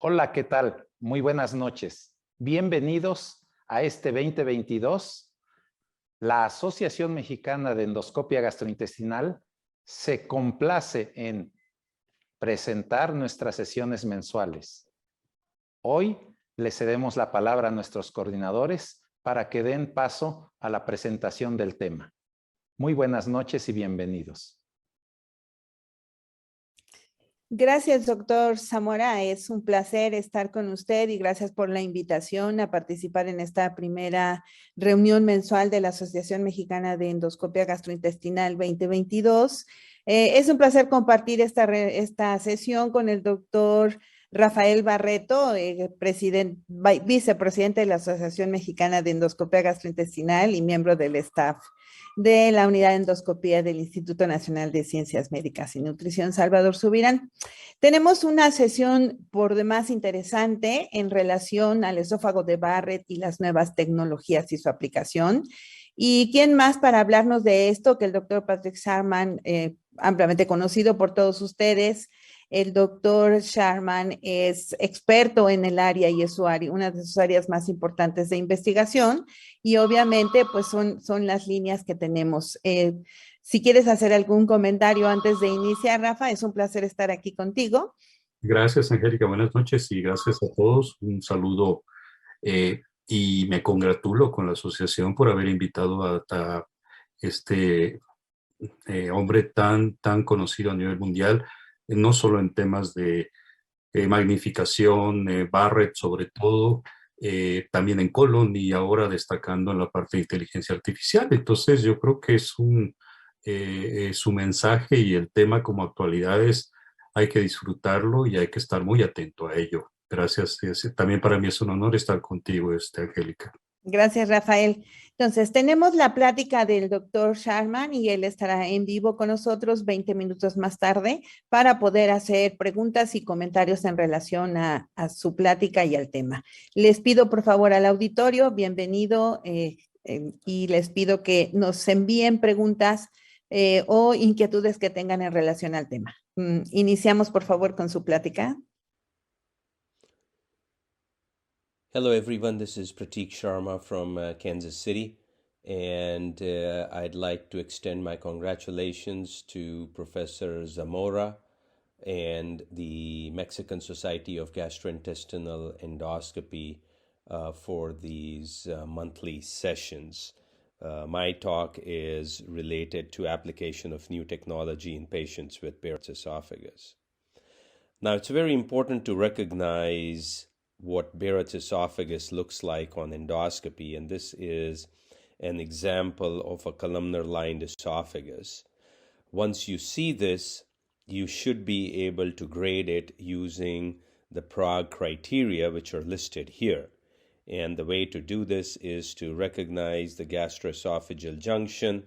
Hola, ¿qué tal? Muy buenas noches. Bienvenidos a este 2022. La Asociación Mexicana de Endoscopia Gastrointestinal se complace en presentar nuestras sesiones mensuales. Hoy le cedemos la palabra a nuestros coordinadores para que den paso a la presentación del tema. Muy buenas noches y bienvenidos. Gracias, doctor Zamora. Es un placer estar con usted y gracias por la invitación a participar en esta primera reunión mensual de la Asociación Mexicana de Endoscopia Gastrointestinal 2022. Es un placer compartir esta sesión con el doctor Rafael Barreto, vicepresidente de la Asociación Mexicana de Endoscopia Gastrointestinal y miembro del staff de la Unidad de Endoscopia del Instituto Nacional de Ciencias Médicas y Nutrición, Salvador Subirán. Tenemos una sesión por demás interesante en relación al esófago de Barrett y las nuevas tecnologías y su aplicación. ¿Y quién más para hablarnos de esto que el doctor Prateek Sharma, ampliamente conocido por todos ustedes? El doctor Sharma es experto en el área y es una de sus áreas más importantes de investigación y obviamente pues son las líneas que tenemos. Si quieres hacer algún comentario antes de iniciar, Rafa, es un placer estar aquí contigo. Gracias, Angélica. Buenas noches y gracias a todos. Un saludo y me congratulo con la asociación por haber invitado a este hombre tan conocido a nivel mundial, no solo en temas de magnificación, Barrett sobre todo, también en colon y ahora destacando en la parte de inteligencia artificial. Entonces yo creo que es su mensaje y el tema como actualidades hay que disfrutarlo y hay que estar muy atento a ello. Gracias. También para mí es un honor estar contigo, Angélica. Gracias, Rafael. Entonces, tenemos la plática del doctor Sharma y él estará en vivo con nosotros 20 minutos más tarde para poder hacer preguntas y comentarios en relación a su plática y al tema. Les pido, por favor, al auditorio, bienvenido, y les pido que nos envíen preguntas o inquietudes que tengan en relación al tema. Iniciamos, por favor, con su plática. Hello, everyone. This is Prateek Sharma from Kansas City, and I'd like to extend my congratulations to Professor Zamora and the Mexican Society of Gastrointestinal Endoscopy for these monthly sessions. My talk is related to application of new technology in patients with Barrett's esophagus. Now, it's very important to recognize what Barrett's esophagus looks like on endoscopy, and this is an example of a columnar-lined esophagus. Once you see this, you should be able to grade it using the Prague criteria, which are listed here. And the way to do this is to recognize the gastroesophageal junction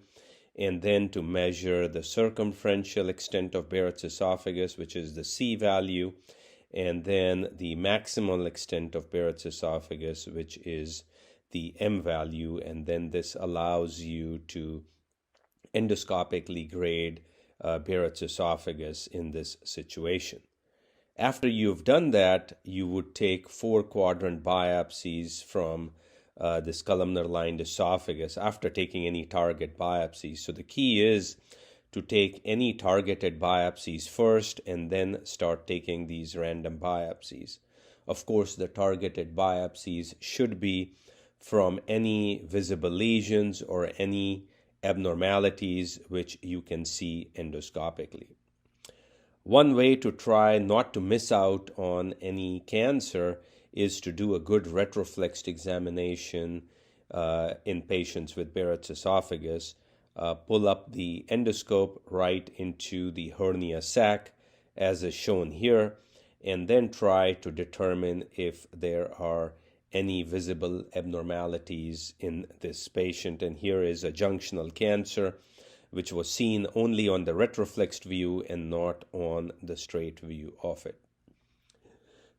and then to measure the circumferential extent of Barrett's esophagus, which is the C value, and then the maximal extent of Barrett's esophagus, which is the M value, and then this allows you to endoscopically grade Barrett's esophagus in this situation. After you've done that, you would take 4-quadrant biopsies from this columnar-lined esophagus after taking any target biopsies. So the key is to take any targeted biopsies first and then start taking these random biopsies. Of course, the targeted biopsies should be from any visible lesions or any abnormalities which you can see endoscopically. One way to try not to miss out on any cancer is to do a good retroflexed examination in patients with Barrett's esophagus. Pull up the endoscope right into the hernia sac, as is shown here, and then try to determine if there are any visible abnormalities in this patient. And here is a junctional cancer, which was seen only on the retroflexed view and not on the straight view of it.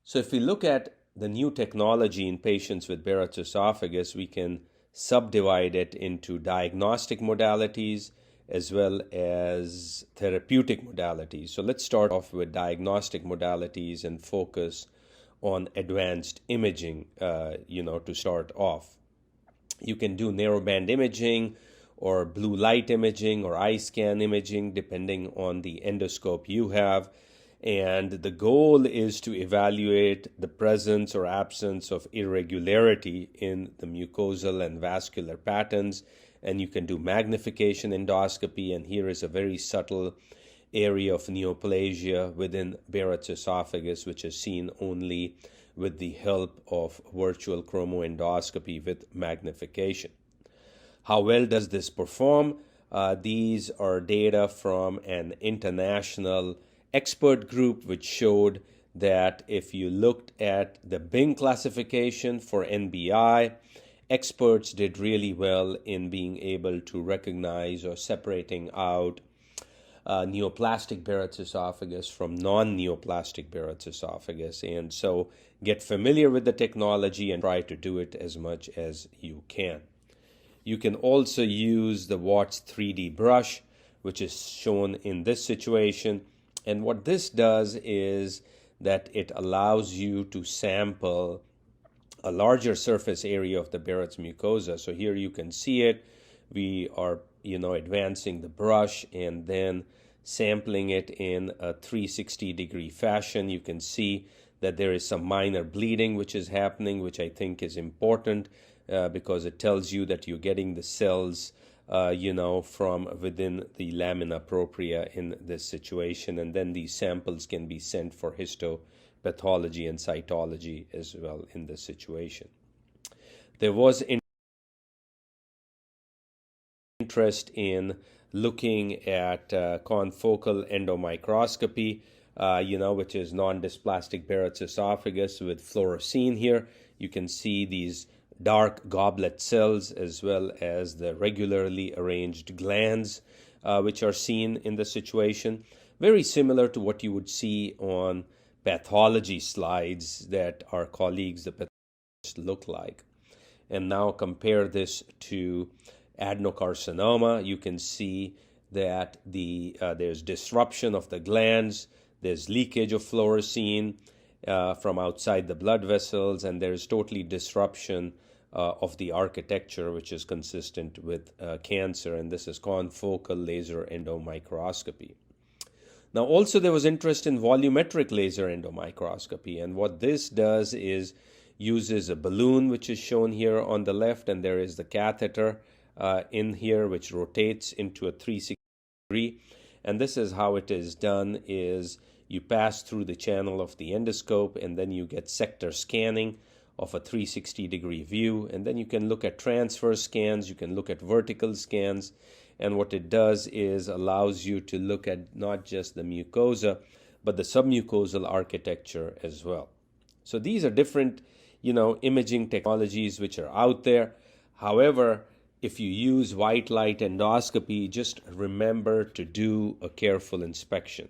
So if we look at the new technology in patients with Barrett's esophagus, we can subdivide it into diagnostic modalities as well as therapeutic modalities. So let's start off with diagnostic modalities and focus on advanced imaging, to start off. You can do narrowband imaging or blue light imaging or eye scan imaging, depending on the endoscope you have. And the goal is to evaluate the presence or absence of irregularity in the mucosal and vascular patterns. And you can do magnification endoscopy. And here is a very subtle area of neoplasia within Barrett's esophagus, which is seen only with the help of virtual chromoendoscopy with magnification. How well does this perform? These are data from an international expert group which showed that if you looked at the Bing classification for NBI, experts did really well in being able to recognize or separating out neoplastic Barrett's esophagus from non-neoplastic Barrett's esophagus. And so get familiar with the technology and try to do it as much as you can. You can also use the Watts 3D brush, which is shown in this situation. And what this does is that it allows you to sample a larger surface area of the Barrett's mucosa. So here you can see it. We are, advancing the brush and then sampling it in a 360-degree fashion. You can see that there is some minor bleeding which is happening, which I think is important because it tells you that you're getting the cells from within the lamina propria in this situation. And then these samples can be sent for histopathology and cytology as well in this situation. There was interest in looking at confocal endomicroscopy, which is non-dysplastic Barrett's esophagus with fluorescein here. You can see these dark goblet cells as well as the regularly arranged glands which are seen in the situation. Very similar to what you would see on pathology slides that our colleagues, the pathologists, look like. And now compare this to adenocarcinoma. You can see that there's disruption of the glands, there's leakage of fluorescein from outside the blood vessels, and there's totally disruption of the architecture, which is consistent with cancer, and this is confocal laser endomicroscopy. Now, also there was interest in volumetric laser endomicroscopy, and what this does is uses a balloon, which is shown here on the left, and there is the catheter in here, which rotates into a 360 degree, and this is how it is done, is you pass through the channel of the endoscope, and then you get sector scanning of a 360-degree view, and then you can look at transverse scans, you can look at vertical scans, and what it does is allows you to look at not just the mucosa, but the submucosal architecture as well. So these are different, imaging technologies which are out there. However, if you use white light endoscopy, just remember to do a careful inspection.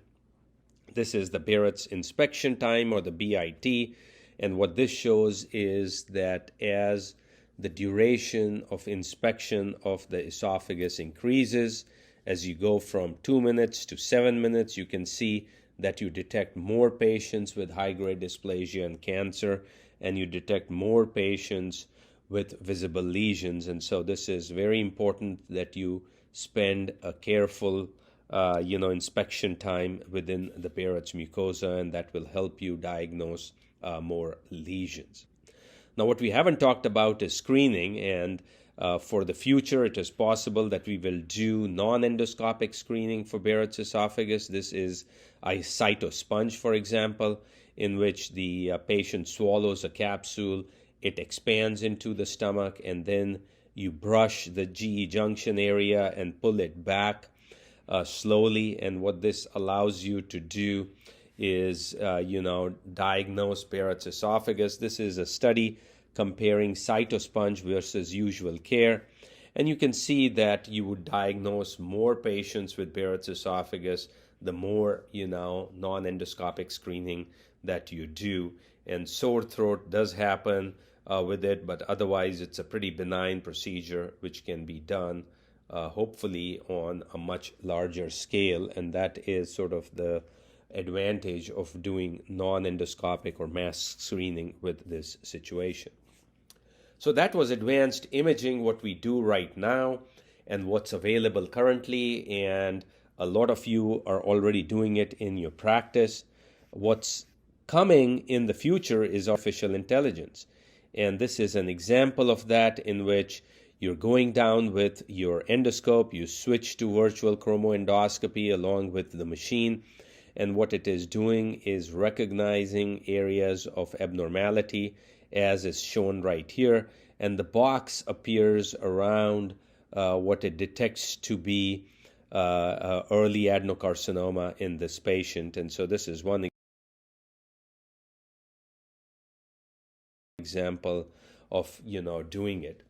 This is the Barrett's inspection time, or the BIT. And what this shows is that as the duration of inspection of the esophagus increases, as you go from 2 minutes to 7 minutes, you can see that you detect more patients with high-grade dysplasia and cancer, and you detect more patients with visible lesions. And so this is very important that you spend a careful inspection time within the Barrett's mucosa, and that will help you diagnose more lesions. Now, what we haven't talked about is screening, and for the future, it is possible that we will do non-endoscopic screening for Barrett's esophagus. This is a cytosponge, for example, in which the patient swallows a capsule, it expands into the stomach, and then you brush the GE junction area and pull it back slowly. And what this allows you to do is, diagnose Barrett's esophagus. This is a study comparing cytosponge versus usual care. And you can see that you would diagnose more patients with Barrett's esophagus the more, non-endoscopic screening that you do. And sore throat does happen with it, but otherwise it's a pretty benign procedure which can be done hopefully on a much larger scale. And that is sort of the advantage of doing non-endoscopic or mass screening with this situation. So that was advanced imaging, what we do right now and what's available currently, and a lot of you are already doing it in your practice. What's coming in the future is artificial intelligence. And this is an example of that, in which you're going down with your endoscope, you switch to virtual chromoendoscopy along with the machine, and what it is doing is recognizing areas of abnormality, as is shown right here, and the box appears around what it detects to be early adenocarcinoma in this patient. And so this is one example of doing it.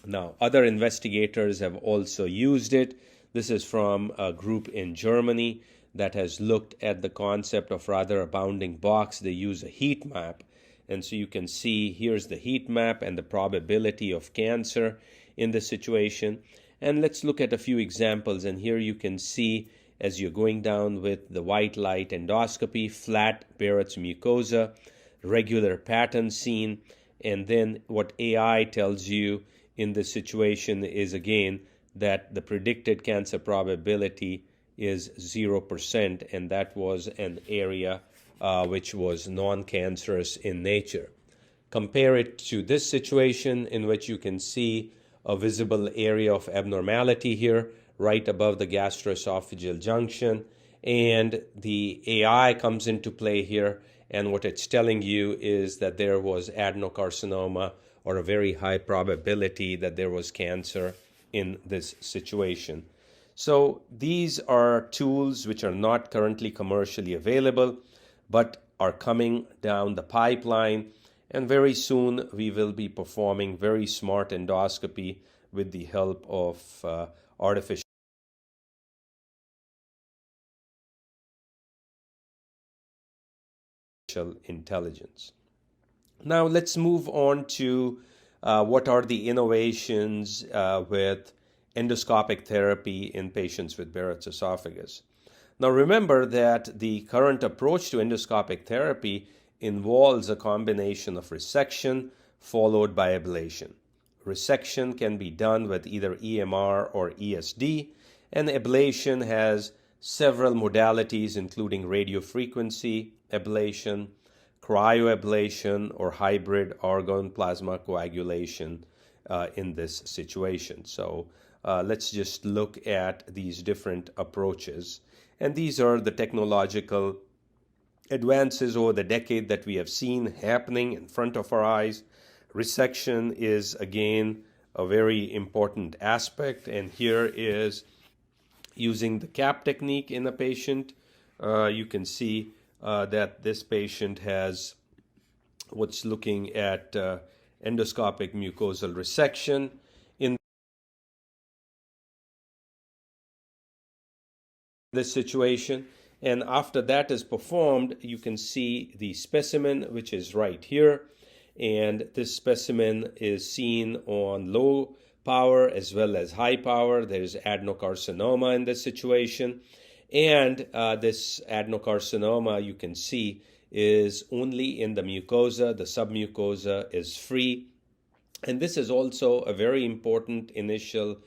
Now, other investigators have also used it. This is from a group in Germany that has looked at the concept of rather a bounding box. They use a heat map, and so you can see here's the heat map and the probability of cancer in this situation. And let's look at a few examples. And here you can see, as you're going down with the white light endoscopy, flat Barrett's mucosa, regular pattern seen. And then what AI tells you in this situation is, again, that the predicted cancer probability is 0%, and that was an area which was non-cancerous in nature. Compare it to this situation, in which you can see a visible area of abnormality here, right above the gastroesophageal junction, and the AI comes into play here, and what it's telling you is that there was adenocarcinoma, or a very high probability that there was cancer in this situation. So these are tools which are not currently commercially available, but are coming down the pipeline, and very soon we will be performing very smart endoscopy with the help of artificial intelligence. Now let's move on to what are the innovations with endoscopic therapy in patients with Barrett's esophagus. Now remember that the current approach to endoscopic therapy involves a combination of resection followed by ablation. Resection can be done with either EMR or ESD, and ablation has several modalities, including radiofrequency ablation, cryoablation, or hybrid argon plasma coagulation in this situation. So let's just look at these different approaches. And these are the technological advances over the decade that we have seen happening in front of our eyes. Resection is, again, a very important aspect. And here is using the cap technique in a patient. You can see that this patient has what's looking at endoscopic mucosal resection in this situation. And after that is performed, you can see the specimen, which is right here. And this specimen is seen on low power as well as high power. There's adenocarcinoma in this situation. And this adenocarcinoma, you can see, is only in the mucosa. The submucosa is free. And this is also a very important initial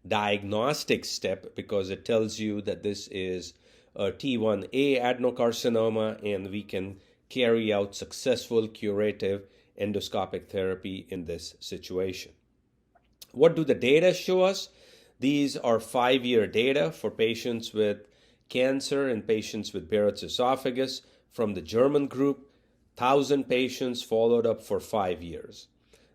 diagnostic step, because it tells you that this is a T1A adenocarcinoma, and we can carry out successful curative endoscopic therapy in this situation. What do the data show us? These are 5-year data for patients with cancer and patients with Barrett's esophagus from the German group. 1,000 patients followed up for 5 years.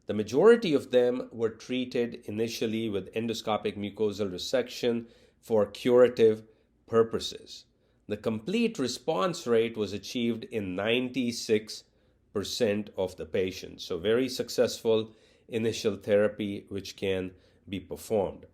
The majority of them were treated initially with endoscopic mucosal resection for curative purposes. The complete response rate was achieved in 96% of the patients. So very successful initial therapy which can be performed.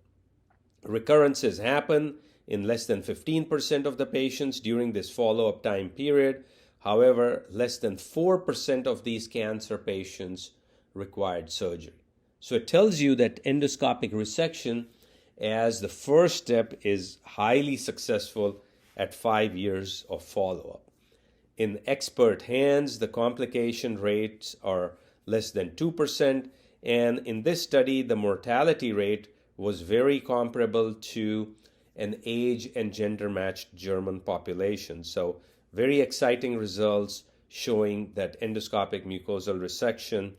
Recurrences happen in less than 15% of the patients during this follow-up time period. However, less than 4% of these cancer patients required surgery. So it tells you that endoscopic resection as the first step is highly successful at 5 years of follow-up. In expert hands, the complication rates are less than 2%, and in this study, the mortality rate was very comparable to an age and gender matched German population. So very exciting results showing that endoscopic mucosal resection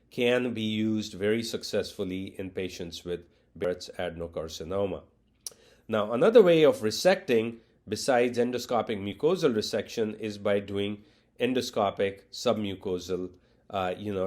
can be used very successfully in patients with Barrett's adenocarcinoma. Now, another way of resecting besides endoscopic mucosal resection is by doing endoscopic submucosal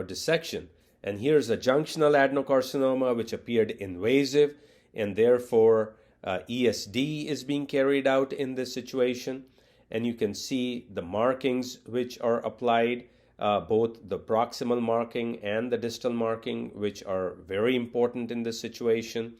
dissection. And here's a junctional adenocarcinoma which appeared invasive, and therefore ESD is being carried out in this situation. And you can see the markings which are applied, both the proximal marking and the distal marking, which are very important in this situation.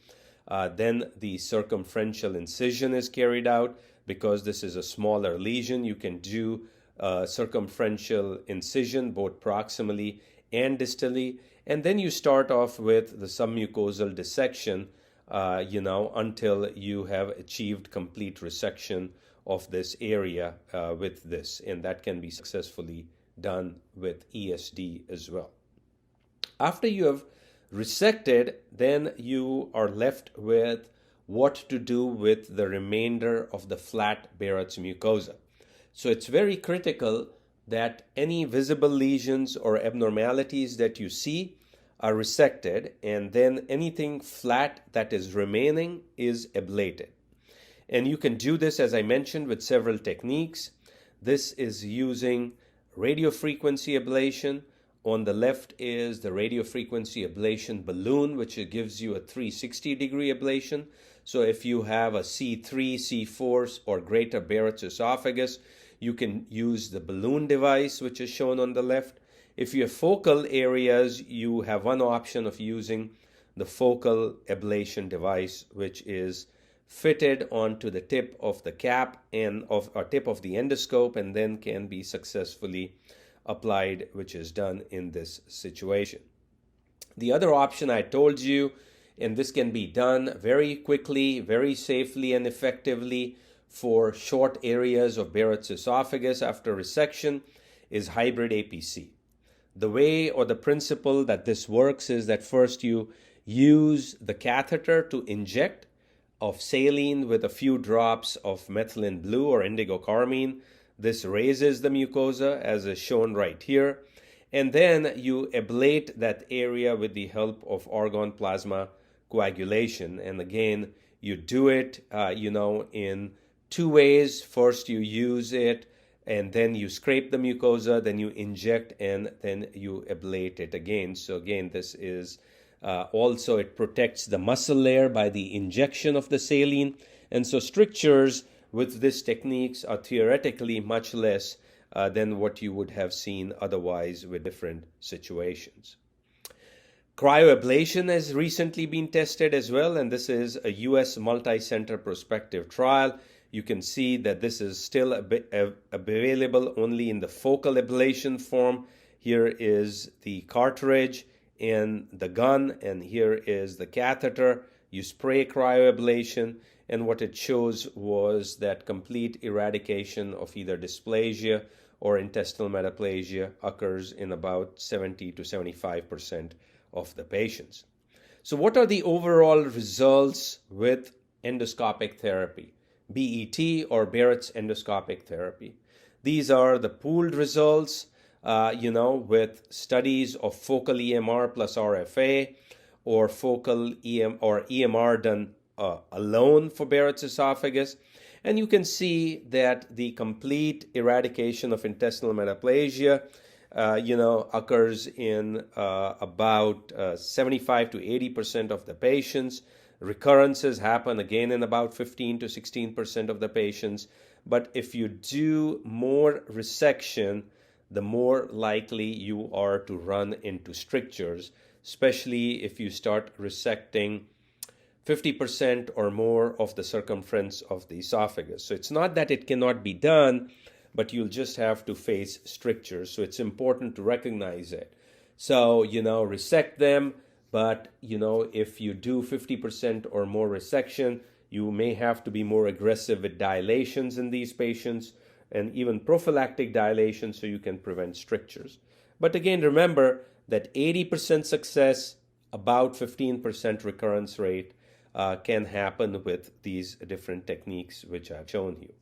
Then the circumferential incision is carried out. Because this is a smaller lesion, you can do circumferential incision both proximally and distally. And then you start off with the submucosal dissection, until you have achieved complete resection of this area with this. And that can be successfully done with ESD as well. After you have resected, then you are left with what to do with the remainder of the flat Barrett's mucosa. So it's very critical that any visible lesions or abnormalities that you see are resected, and then anything flat that is remaining is ablated. And you can do this, as I mentioned, with several techniques. This is using radiofrequency ablation. On the left is the radiofrequency ablation balloon, which gives you a 360-degree ablation. So if you have a C3, C4, or greater Barrett's esophagus, you can use the balloon device, which is shown on the left. If you have focal areas, you have one option of using the focal ablation device, which is fitted onto the tip of the cap or tip of the endoscope, and then can be successfully applied, which is done in this situation. The other option I told you, and this can be done very quickly, very safely and effectively for short areas of Barrett's esophagus after resection, is hybrid APC. The way or the principle that this works is that first you use the catheter to inject of saline with a few drops of methylene blue or indigo carmine. This raises the mucosa, as is shown right here. And then you ablate that area with the help of argon plasma coagulation. And again, you do it, in two ways. First, you use it, and then you scrape the mucosa, then you inject, and then you ablate it again. So again, this is also, it protects the muscle layer by the injection of the saline. And so strictures with these techniques are theoretically much less than what you would have seen otherwise with different situations. Cryoablation has recently been tested as well, and this is a U.S. multi-center prospective trial. You can see that this is still available only in the focal ablation form. Here is the cartridge and the gun, and here is the catheter. You spray cryoablation, and what it shows was that complete eradication of either dysplasia or intestinal metaplasia occurs in about 70 to 75% of the patients. So what are the overall results with endoscopic therapy, BET or Barrett's endoscopic therapy? These are the pooled results, with studies of focal EMR plus RFA, or focal EMR done alone for Barrett's esophagus. And you can see that the complete eradication of intestinal metaplasia, occurs in about 75 to 80% of the patients. Recurrences happen again in about 15 to 16% of the patients. But if you do more resection, the more likely you are to run into strictures, especially if you start resecting 50% or more of the circumference of the esophagus. So it's not that it cannot be done, but you'll just have to face strictures. So it's important to recognize it. So, resect them, but, if you do 50% or more resection, you may have to be more aggressive with dilations in these patients and even prophylactic dilation so you can prevent strictures. But again, remember that 80% success, about 15% recurrence rate can happen with these different techniques which I've shown you.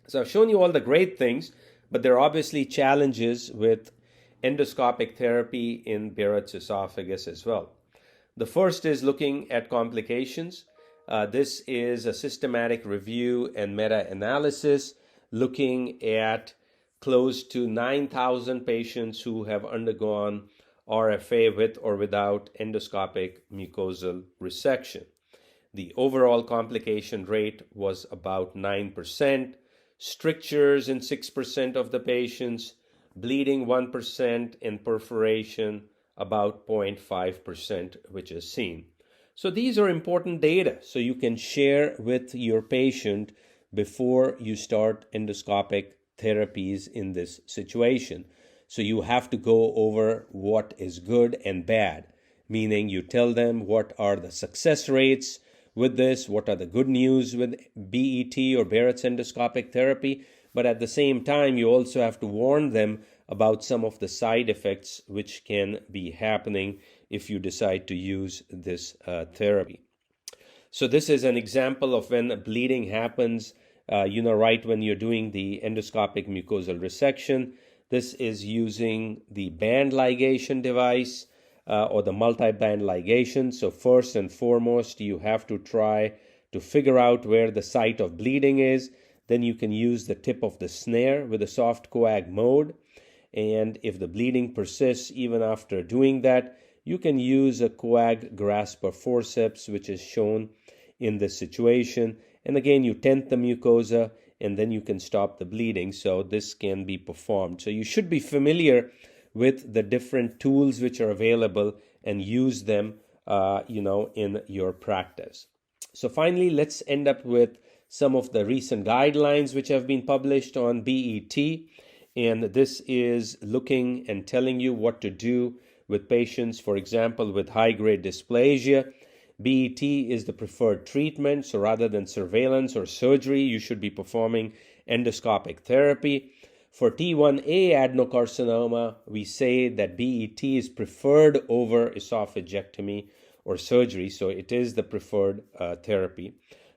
So I've shown you all the great things, but there are obviously challenges with endoscopic therapy in Barrett's esophagus as well. The first is looking at complications. This is a systematic review and meta-analysis looking at close to 9,000 patients who have undergone RFA with or without endoscopic mucosal resection. The overall complication rate was about 9%, strictures in 6% of the patients, bleeding 1%, and perforation about 0.5%, which is seen. So these are important data, so you can share with your patient before you start endoscopic therapies in this situation. So you have to go over what is good and bad, meaning you tell them what are the success rates with this, what are the good news with BET or Barrett's endoscopic therapy, but at the same time, you also have to warn them about some of the side effects which can be happening if you decide to use this therapy. So this is an example of when bleeding happens, right when you're doing the endoscopic mucosal resection. This is using the band ligation device or the multi-band ligation. So first and foremost, you have to try to figure out where the site of bleeding is. Then you can use the tip of the snare with a soft coag mode. And if the bleeding persists even after doing that, you can use a coag grasp or forceps, which is shown in this situation. And again, you tent the mucosa, and then you can stop the bleeding. So this can be performed. So you should be familiar with the different tools which are available and use them, in your practice. So finally, let's end up with some of the recent guidelines which have been published on BET. And this is looking and telling you what to do with patients, for example, with high-grade dysplasia. BET is the preferred treatment. So rather than surveillance or surgery, you should be performing endoscopic therapy. For T1A adenocarcinoma, we say that BET is preferred over esophagectomy or surgery, so it is the preferred therapy.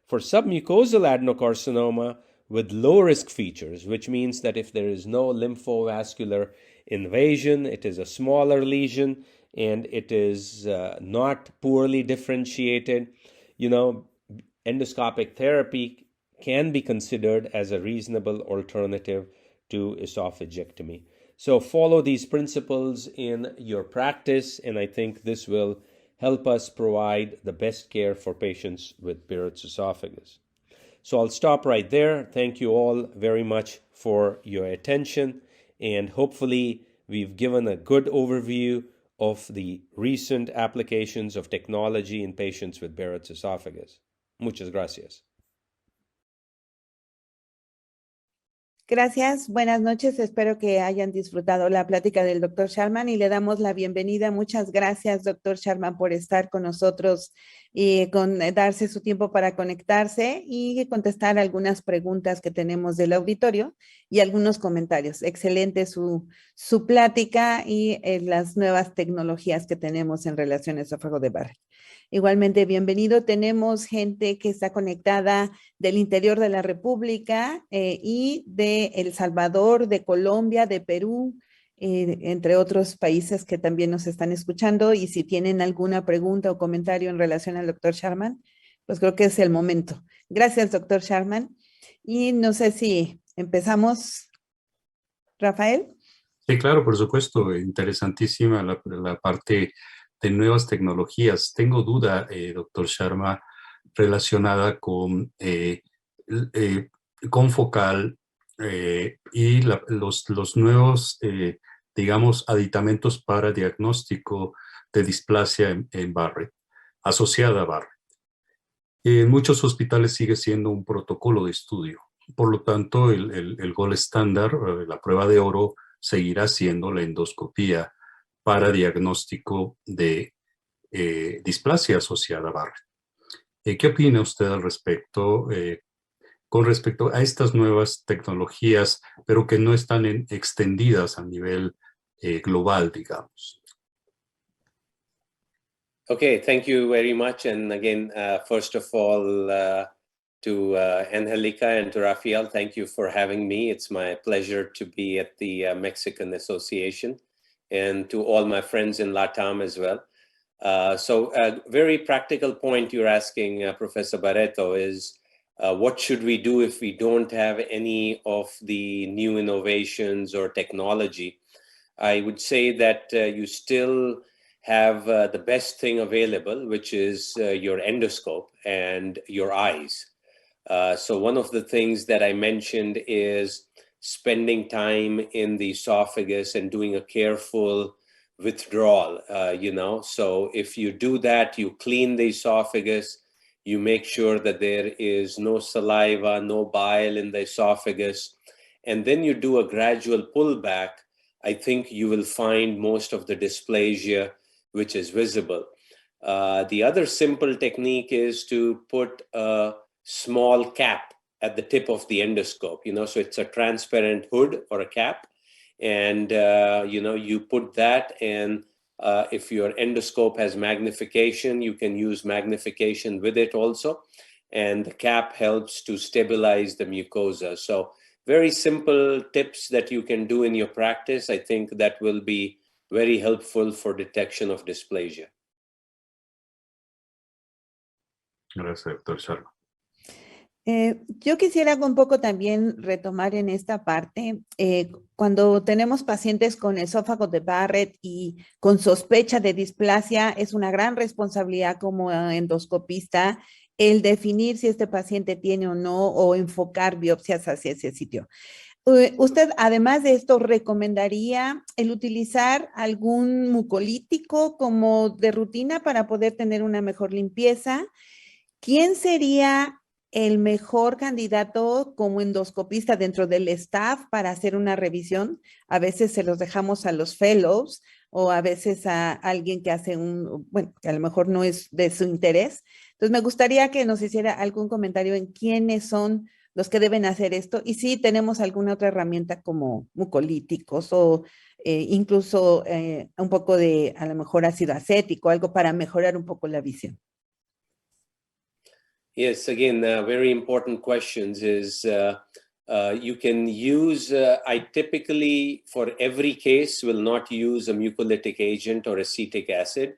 For submucosal adenocarcinoma with low-risk features, which means that if there is no lymphovascular invasion, it is a smaller lesion, and it is not poorly differentiated, endoscopic therapy can be considered as a reasonable alternative to esophagectomy. So follow these principles in your practice, and I think this will help us provide the best care for patients with Barrett's esophagus. So I'll stop right there. Thank you all very much for your attention, and hopefully we've given a good overview of the recent applications of technology in patients with Barrett's esophagus. Muchas gracias. Gracias, buenas noches. Espero que hayan disfrutado la plática del doctor Sharma y le damos la bienvenida. Muchas gracias, doctor Sharma, por estar con nosotros y darse su tiempo para conectarse y contestar algunas preguntas que tenemos del auditorio y algunos comentarios. Excelente su plática y las nuevas tecnologías que tenemos en relación a esófago de Barrett. Igualmente, bienvenido. Tenemos gente que está conectada del interior de la República y de El Salvador, de Colombia, de Perú, entre otros países que también nos están escuchando. Y si tienen alguna pregunta o comentario en relación al doctor Sharma, pues creo que es el momento. Gracias, doctor Sharma. Y no sé si empezamos, Rafael. Sí, claro, por supuesto. Interesantísima la parte de nuevas tecnologías. Tengo duda, doctor Sharma, relacionada con focal y los nuevos, aditamentos para diagnóstico de displasia en Barrett, asociada a Barrett. En muchos hospitales sigue siendo un protocolo de estudio. Por lo tanto, el gold estándar, la prueba de oro, seguirá siendo la endoscopía para diagnóstico de displasia asociada a Barrett. ¿Qué opina usted al respecto? con respecto a estas nuevas tecnologías, pero que no están extendidas a nivel global, digamos. Okay, thank you very much. And again, first of all, to Angelica and to Rafael, thank you for having me. It's my pleasure to be at the Mexican Association, and to all my friends in LATAM as well. So a very practical point you're asking, Professor Barreto, is what should we do if we don't have any of the new innovations or technology? I would say that you still have the best thing available, which is your endoscope and your eyes. So one of the things that I mentioned is spending time in the esophagus and doing a careful withdrawal, So if you do that, you clean the esophagus, you make sure that there is no saliva, no bile in the esophagus, and then you do a gradual pullback, I think you will find most of the dysplasia which is visible. The other simple technique is to put a small cap at the tip of the endoscope, so it's a transparent hood or a cap, and you put that, and if your endoscope has magnification, you can use magnification with it also, and the cap helps to stabilize the mucosa. So very simple tips that you can do in your practice. I think that will be very helpful for detection of dysplasia. Gracias, doctor Sharma. Yo quisiera un poco también retomar en esta parte, cuando tenemos pacientes con esófago de Barrett y con sospecha de displasia, es una gran responsabilidad como endoscopista el definir si este paciente tiene o no, o enfocar biopsias hacia ese sitio. ¿Usted, además de esto, recomendaría el utilizar algún mucolítico como de rutina para poder tener una mejor limpieza? ¿Quién sería el mejor candidato como endoscopista dentro del staff para hacer una revisión? A veces se los dejamos a los fellows o a veces a alguien que hace que a lo mejor no es de su interés. Entonces, me gustaría que nos hiciera algún comentario en quiénes son los que deben hacer esto, y si tenemos alguna otra herramienta como mucolíticos o incluso un poco de, a lo mejor, ácido acético, algo para mejorar un poco la visión. Yes, again, very important questions is you can use, I typically, for every case, will not use a mucolytic agent or acetic acid.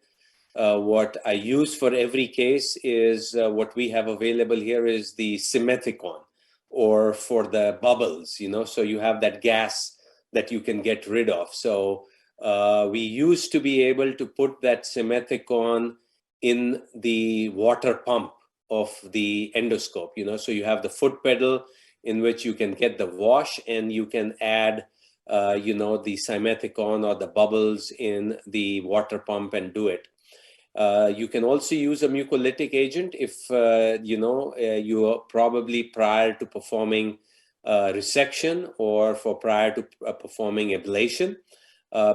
What I use for every case is what we have available here is the simethicone, or for the bubbles, so you have that gas that you can get rid of. So we used to be able to put that simethicone in the water pump of the endoscope, so you have the foot pedal in which you can get the wash, and you can add, the simethicone or the bubbles in the water pump and do it. You can also use a mucolytic agent if, you are probably prior to performing resection or prior to performing ablation,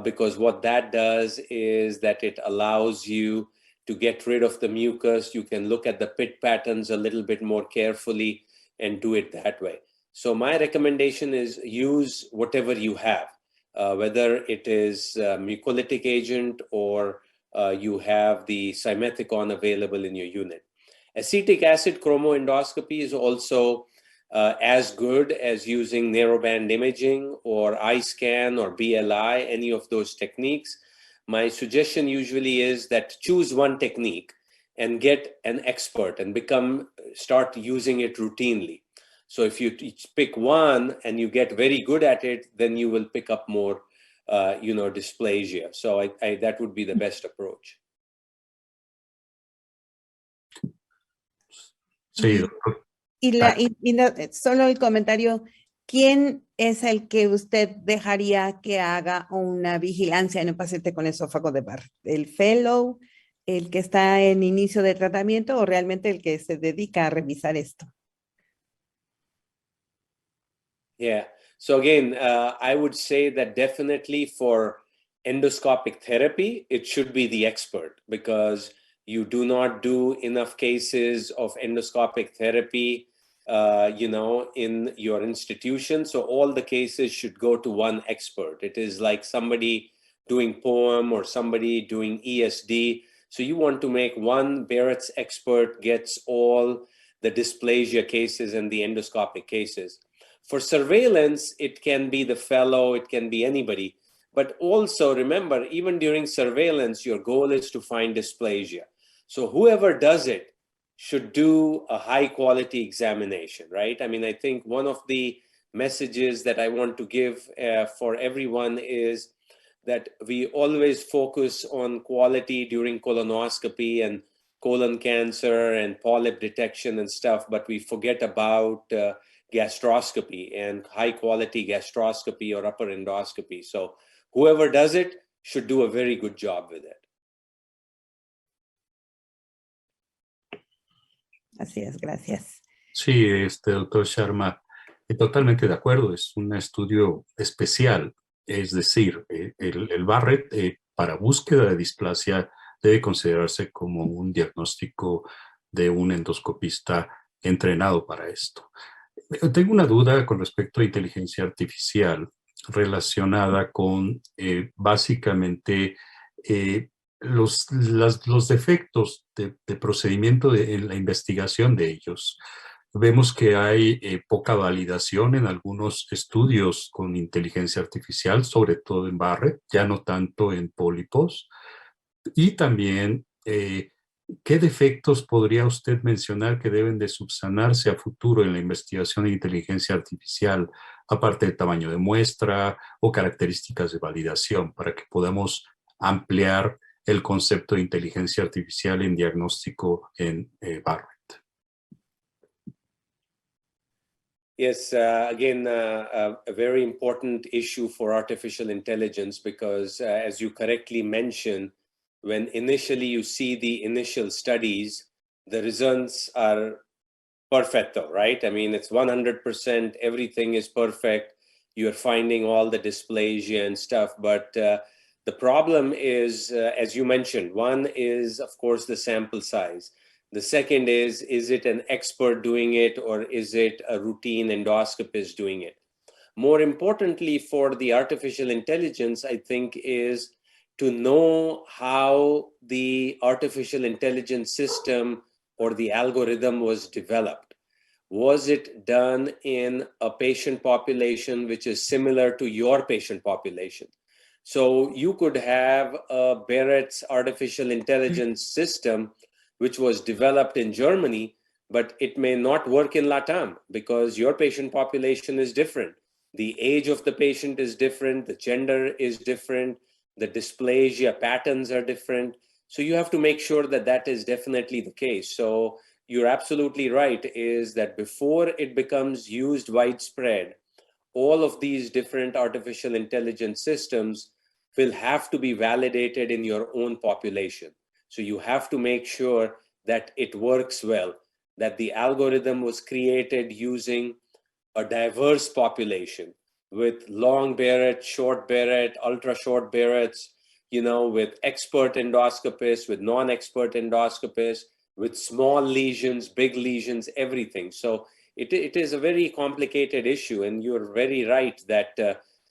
because what that does is that it allows you to get rid of the mucus. You can look at the pit patterns a little bit more carefully and do it that way. So my recommendation is use whatever you have, whether it is a mucolytic agent or you have the simethicone available in your unit. Acetic acid chromoendoscopy is also as good as using narrowband imaging or eye scan or BLI, any of those techniques. My suggestion usually is that choose one technique and get an expert and start using it routinely. So if you pick one and you get very good at it, then you will pick up more dysplasia. So that would be the best approach. Sí, doctor. Solo el comentario, ¿quién es el que usted dejaría que haga una vigilancia en un paciente con esófago de Barrett? ¿El fellow, el que está en inicio de tratamiento, o realmente el que se dedica a revisar esto? Yeah. So again, I would say that definitely for endoscopic therapy, it should be the expert, because you do not do enough cases of endoscopic therapy in your institution. So all the cases should go to one expert. It is like somebody doing POEM or somebody doing ESD. So you want to make one Barrett's expert gets all the dysplasia cases and the endoscopic cases. For surveillance, it can be the fellow, it can be anybody. But also remember, even during surveillance, your goal is to find dysplasia. So whoever does it should do a high quality examination, right? I mean, I think one of the messages that I want to give for everyone is that we always focus on quality during colonoscopy and colon cancer and polyp detection and stuff, but we forget about gastroscopy and high quality gastroscopy or upper endoscopy. So whoever does it should do a very good job with it. Así es, gracias. Sí, doctor Sharma, totalmente de acuerdo, es un estudio especial, es decir, el Barrett para búsqueda de displasia debe considerarse como un diagnóstico de un endoscopista entrenado para esto. Tengo una duda con respecto a inteligencia artificial relacionada con básicamente los defectos de procedimiento en la investigación de ellos. Vemos que hay poca validación en algunos estudios con inteligencia artificial, sobre todo en Barrett, ya no tanto en pólipos. Y también, ¿qué defectos podría usted mencionar que deben de subsanarse a futuro en la investigación de inteligencia artificial, aparte del tamaño de muestra o características de validación, para que podamos ampliar el concepto de inteligencia artificial en diagnóstico en Barrett? Yes, again, a very important issue for artificial intelligence because as you correctly mentioned, when initially you see the initial studies, the results are perfecto, right? I mean, it's 100%, everything is perfect. You're finding all the dysplasia and stuff, but the problem is, as you mentioned, one is, of course, the sample size. The second is it an expert doing it or is it a routine endoscopist doing it? More importantly for the artificial intelligence, I think, is to know how the artificial intelligence system or the algorithm was developed. Was it done in a patient population which is similar to your patient population? So you could have a Barrett's artificial intelligence system which was developed in Germany, but it may not work in LATAM because your patient population is different. The age of the patient is different, the gender is different, the dysplasia patterns are different. So you have to make sure that that is definitely the case. So you're absolutely right, is that before it becomes used widespread, all of these different artificial intelligence systems will have to be validated in your own population. So you have to make sure that it works well, that the algorithm was created using a diverse population with long Barrett, short Barrett, ultra short Barretts, with expert endoscopists, with non-expert endoscopists, with small lesions, big lesions, everything. So it is a very complicated issue, and you're very right that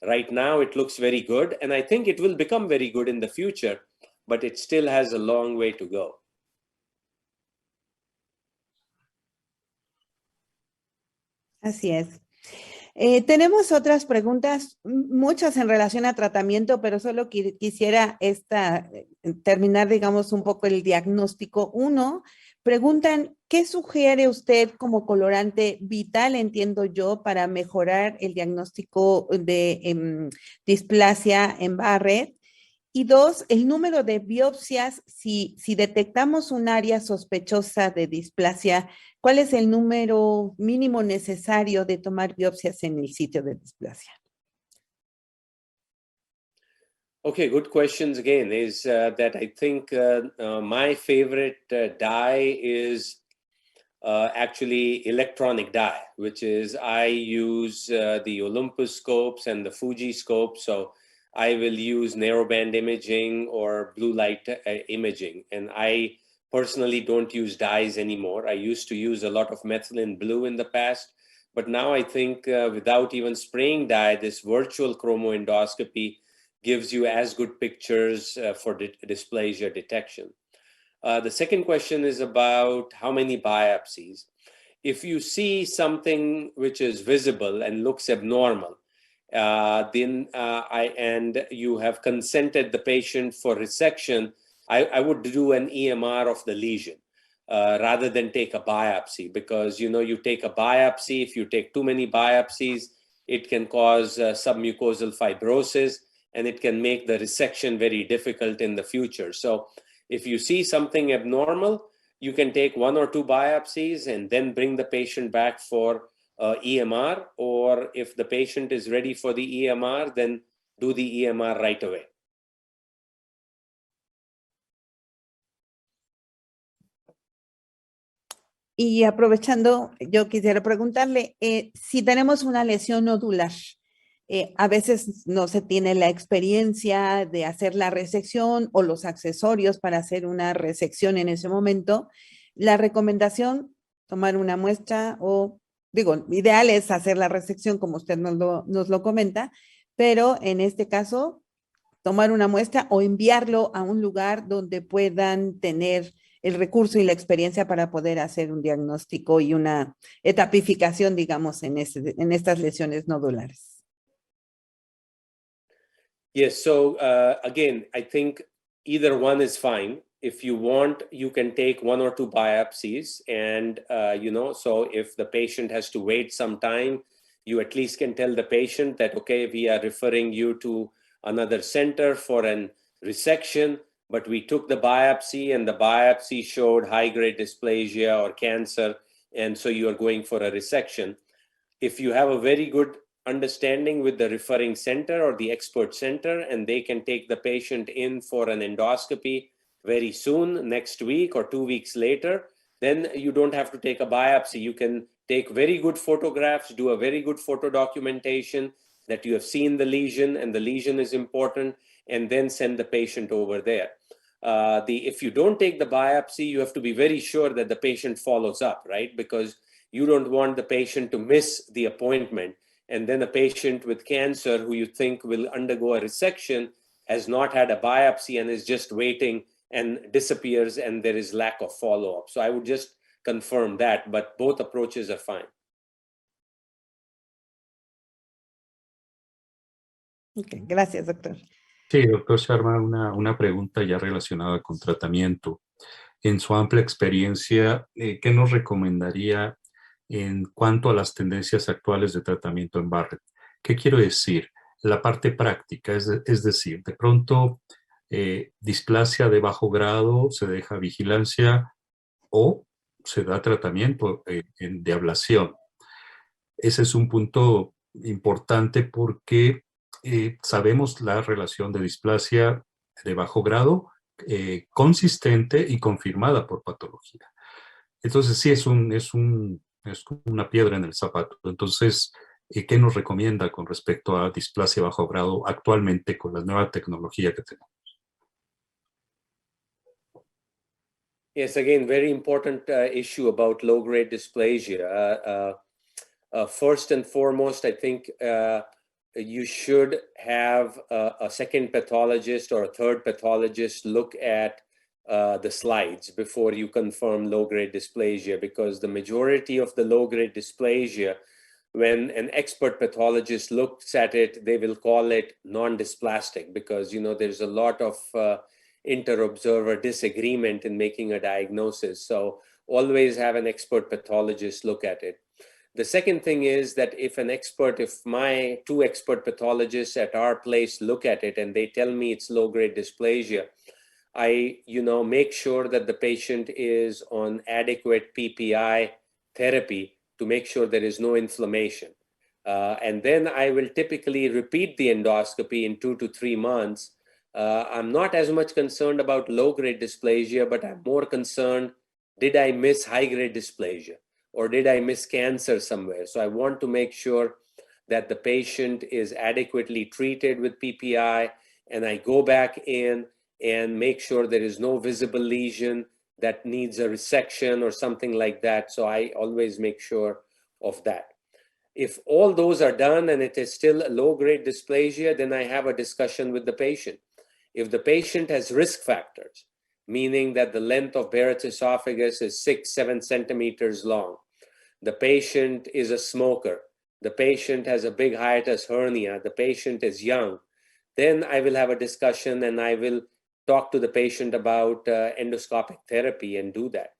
right now it looks very good, and I think it will become very good in the future, but it still has a long way to go. Así es. Tenemos otras preguntas, muchas en relación a tratamiento, pero solo quisiera terminar, digamos, un poco el diagnóstico. Uno, preguntan, ¿qué sugiere usted como colorante vital, entiendo yo, para mejorar el diagnóstico de displasia en Barrett? Y dos, el número de biopsias, si detectamos un área sospechosa de displasia, ¿cuál es el número mínimo necesario de tomar biopsias en el sitio de displasia? Okay, good questions again. Is that I think my favorite dye is actually electronic dye, which is I use the Olympus scopes and the Fuji scope. So I will use narrowband imaging or blue light imaging. And I personally don't use dyes anymore. I used to use a lot of methylene blue in the past, but now I think without even spraying dye, this virtual chromoendoscopy gives you as good pictures for dysplasia detection. The second question is about how many biopsies. If you see something which is visible and looks abnormal, and you have consented the patient for resection, I would do an EMR of the lesion rather than take a biopsy, because you take a biopsy. If you take too many biopsies, it can cause submucosal fibrosis, and it can make the resection very difficult in the future. So if you see something abnormal, you can take 1 or 2 biopsies and then bring the patient back for EMR, or if the patient is ready for the EMR, then do the EMR right away. Y aprovechando, yo quisiera preguntarle, si tenemos una lesión nodular, a veces no se tiene la experiencia de hacer la resección o los accesorios para hacer una resección en ese momento, la recomendación, tomar una muestra o, digo, ideal es hacer la resección como usted nos lo comenta, pero en este caso, tomar una muestra o enviarlo a un lugar donde puedan tener el recurso y la experiencia para poder hacer un diagnóstico y una etapificación, digamos, en estas lesiones nodulares. Yes, so again, I think either one is fine. If you want, you can take 1 or 2 biopsies, and so if the patient has to wait some time, you at least can tell the patient that, okay, we are referring you to another center for an resection, but we took the biopsy and the biopsy showed high-grade dysplasia or cancer, and so you are going for a resection. If you have a very good understanding with the referring center or the expert center, and they can take the patient in for an endoscopy very soon, next week or 2 weeks later, then you don't have to take a biopsy. You can take very good photographs, do a very good photo documentation that you have seen the lesion and the lesion is important, and then send the patient over there. If you don't take the biopsy, you have to be very sure that the patient follows up, right? Because you don't want the patient to miss the appointment, and then a patient with cancer who you think will undergo a resection has not had a biopsy and is just waiting and disappears, and there is lack of follow-up. So I would just confirm that, but both approaches are fine. Okay, gracias, doctor. Sí, doctor Sharma, una pregunta ya relacionada con tratamiento. En su amplia experiencia, ¿qué nos recomendaría en cuanto a las tendencias actuales de tratamiento en Barrett? ¿Qué quiero decir? La parte práctica, es decir, de pronto displasia de bajo grado, se deja vigilancia o se da tratamiento de ablación. Ese es un punto importante porque sabemos la relación de displasia de bajo grado consistente y confirmada por patología. Entonces sí es como una piedra en el zapato. Entonces, ¿qué nos recomienda con respecto a displasia bajo grado actualmente con la nueva tecnología que tenemos? Yes, again, very important issue about low-grade dysplasia. First and foremost, I think you should have a second pathologist or a third pathologist look at the slides before you confirm low-grade dysplasia, because the majority of the low-grade dysplasia, when an expert pathologist looks at it, they will call it non-dysplastic, because there's a lot of inter-observer disagreement in making a diagnosis. So always have an expert pathologist look at it. The second thing is that if my 2 expert pathologists at our place look at it and they tell me it's low-grade dysplasia, I make sure that the patient is on adequate PPI therapy to make sure there is no inflammation. And then I will typically repeat the endoscopy in 2 to 3 months. I'm not as much concerned about low-grade dysplasia, but I'm more concerned, did I miss high-grade dysplasia? Or did I miss cancer somewhere? So I want to make sure that the patient is adequately treated with PPI, and I go back in and make sure there is no visible lesion, that needs a resection or something like that. So I always make sure of that. If all those are done and it is still a low-grade dysplasia, then I have a discussion with the patient. If the patient has risk factors, meaning that the length of Barrett's esophagus is 6-7 centimeters long, the patient is a smoker, the patient has a big hiatus hernia, the patient is young, then I will have a discussion and I will talk to the patient about endoscopic therapy and do that.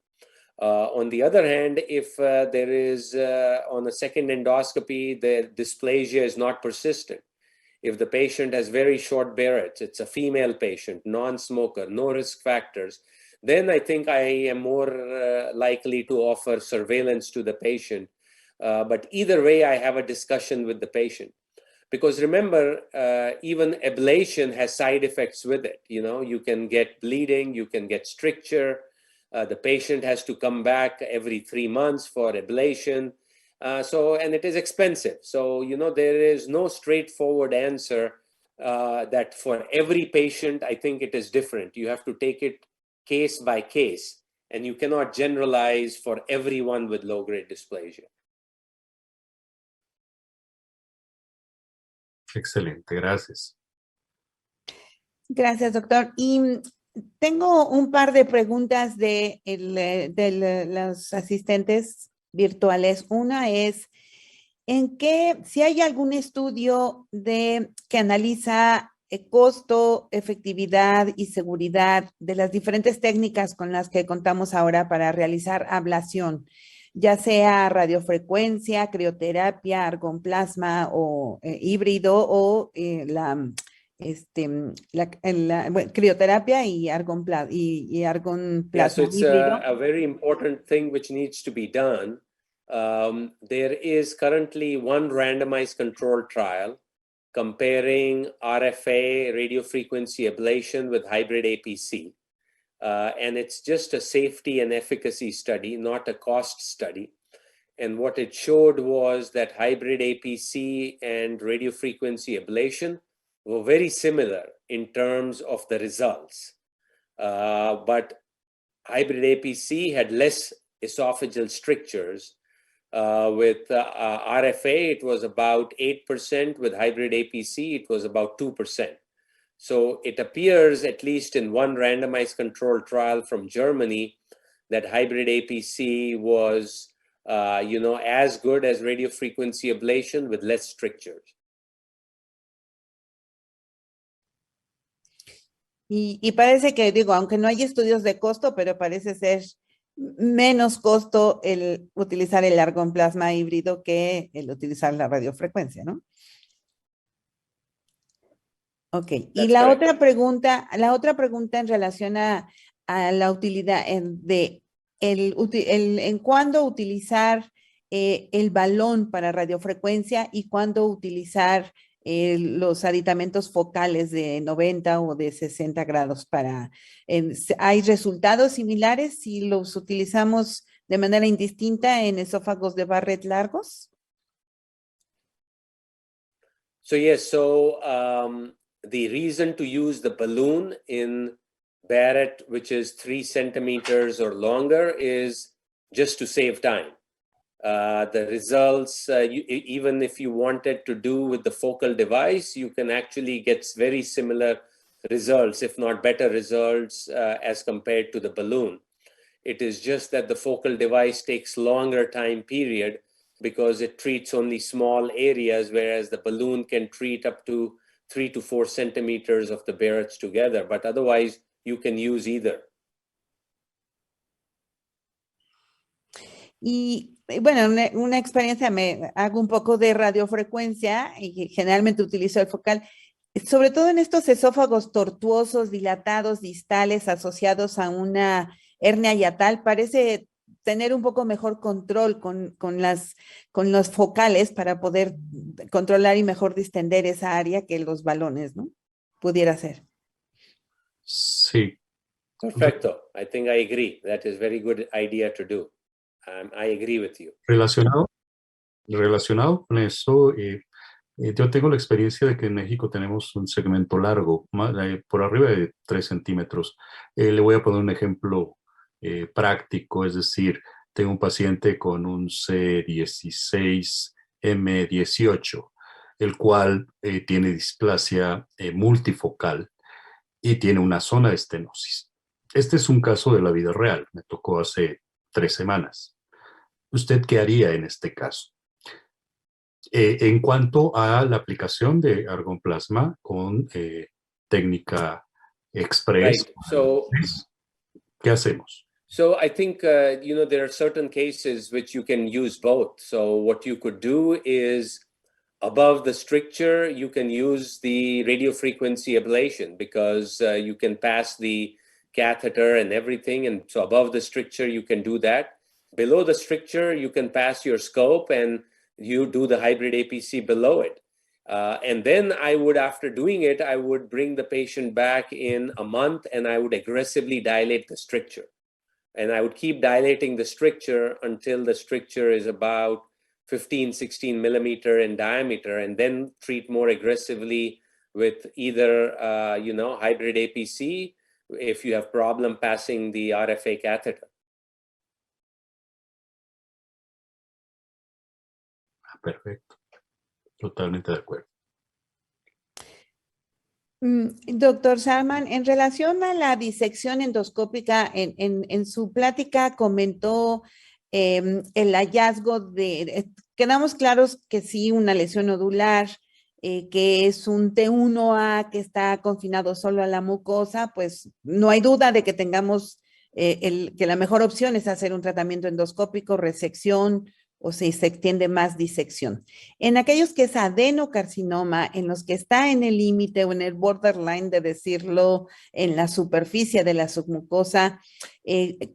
On the other hand, if there is on a second endoscopy, the dysplasia is not persistent. If the patient has very short Barrett's, it's a female patient, non-smoker, no risk factors, then I think I am more likely to offer surveillance to the patient. But either way, I have a discussion with the patient. Because remember, even ablation has side effects with it. You know, you can get bleeding, you can get stricture. The patient has to come back every 3 months for ablation. And it is expensive. So, you know, there is no straightforward answer that for every patient, I think it is different. You have to take it case by case, and you cannot generalize for everyone with low-grade dysplasia. Excelente, gracias. Gracias, doctor. Y tengo un par de preguntas de los asistentes virtuales. Una es, si hay algún estudio que analiza costo, efectividad y seguridad de las diferentes técnicas con las que contamos ahora para realizar ablación, ya sea radiofrecuencia, crioterapia, argonplasma o híbrido o crioterapia y argonplasma Yeah, so it's híbrido. a very important thing which needs to be done. There is currently one randomized controlled trial comparing RFA, radiofrequency ablation, with hybrid APC. And it's just a safety and efficacy study, not a cost study. And what it showed was that hybrid APC and radiofrequency ablation were very similar in terms of the results. But hybrid APC had less esophageal strictures. With RFA, it was about 8%. With hybrid APC, it was about 2%. So it appears, at least in one randomized controlled trial from Germany, that hybrid APC was, as good as radiofrequency ablation with less strictures. Y parece que, aunque no hay estudios de costo, pero parece ser menos costo el utilizar el argonplasma híbrido que el utilizar la radiofrecuencia, ¿no? Ok, y la otra pregunta en relación a la utilidad en cuándo utilizar el balón para radiofrecuencia y cuándo utilizar los aditamentos focales de 90 o de 60 grados para... ¿Hay resultados similares si los utilizamos de manera indistinta en esófagos de Barrett largos? So yes, the reason to use the balloon in Barrett, which is 3 centimeters or longer, is just to save time. The results, even if you wanted to do with the focal device, you can actually get very similar results, if not better results, as compared to the balloon. It is just that the focal device takes longer time period because it treats only small areas, whereas the balloon can treat up to 3 to 4 centimeters of the Barrett's together. But otherwise, you can use either. Y bueno, una experiencia, hago un poco de radiofrecuencia y generalmente utilizo el focal, sobre todo en estos esófagos tortuosos, dilatados, distales, asociados a una hernia hiatal, parece tener un poco mejor control con los focales para poder controlar y mejor distender esa área que los balones, ¿no? Pudiera ser. Sí. Perfecto. I think I agree. That is a very good idea to do. I agree with you. Relacionado con eso, yo tengo la experiencia de que en México tenemos un segmento largo, por arriba de 3 centímetros. Le voy a poner un ejemplo práctico, es decir, tengo un paciente con un C16M18, el cual tiene displasia multifocal y tiene una zona de estenosis. Este es un caso de la vida real, me tocó hace 3 semanas. ¿Usted qué haría en este caso? En cuanto a la aplicación de argonplasma con técnica express, Right. So, ¿qué hacemos? So I think, there are certain cases which you can use both. So what you could do is above the stricture, you can use the radiofrequency ablation because you can pass the catheter and everything. And so above the stricture, you can do that. Below the stricture, you can pass your scope and you do the hybrid APC below it. And then I would, after doing it, I would bring the patient back in a month and I would aggressively dilate the stricture. And I would keep dilating the stricture until the stricture is about 15, 16 millimeter in diameter, and then treat more aggressively with either, hybrid APC if you have problem passing the RFA catheter. Perfecto. Totalmente de acuerdo. Doctor Sharma, en relación a la disección endoscópica, en su plática comentó el hallazgo quedamos claros que sí, una lesión nodular, que es un T1A que está confinado solo a la mucosa, pues no hay duda de que tengamos que la mejor opción es hacer un tratamiento endoscópico, resección, o si se extiende más disección. En aquellos que es adenocarcinoma, en los que está en el límite o en el borderline de decirlo en la superficie de la submucosa,